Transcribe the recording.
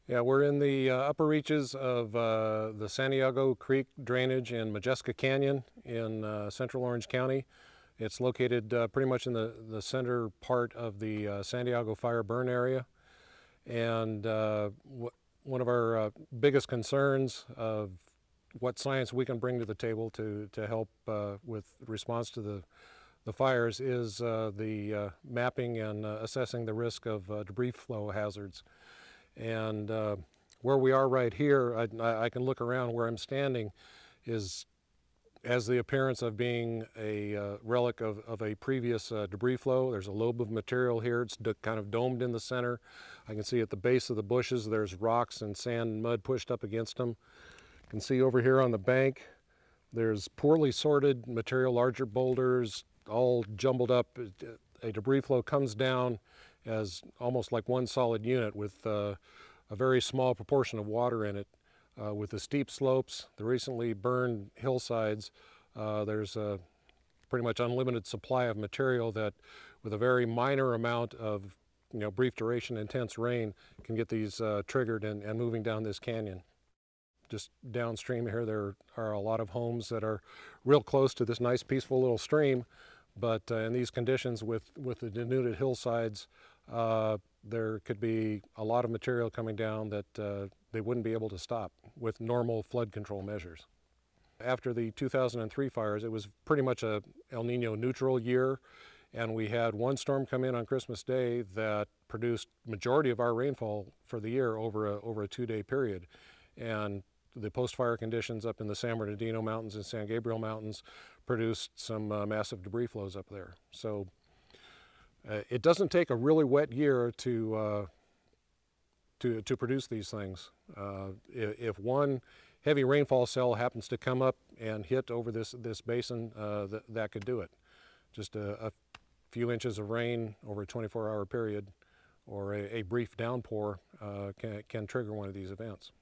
Yeah, we're in the upper reaches of the Santiago Creek drainage in Modjeska Canyon in central Orange County. It's located pretty much in the center part of the Santiago fire burn area. And one of our biggest concerns of what science we can bring to the table to help with response to the fires is the mapping and assessing the risk of debris flow hazards. And where we are right here, I can look around. Where I'm standing has the appearance of being a relic of a previous debris flow. There's a lobe of material here. It's kind of domed in the center. I can see at the base of the bushes there's rocks and sand and mud pushed up against them. You can see over here on the bank there's poorly sorted material, larger boulders, all jumbled up. A debris flow comes down as almost like one solid unit with a very small proportion of water in it. With the steep slopes, the recently burned hillsides, there's a pretty much unlimited supply of material that with a very minor amount of brief duration intense rain can get these triggered and moving down this canyon. Just downstream here there are a lot of homes that are real close to this nice peaceful little stream, but in these conditions with the denuded hillsides, there could be a lot of material coming down that they wouldn't be able to stop with normal flood control measures. After the 2003 fires, it was pretty much a El Nino neutral year, and we had one storm come in on Christmas Day that produced majority of our rainfall for the year over a 2-day period. And the post-fire conditions up in the San Bernardino Mountains and San Gabriel Mountains produced some massive debris flows up there. So it doesn't take a really wet year to produce these things. If one heavy rainfall cell happens to come up and hit over this basin, that could do it. Just a few inches of rain over a 24-hour period or a brief downpour can trigger one of these events.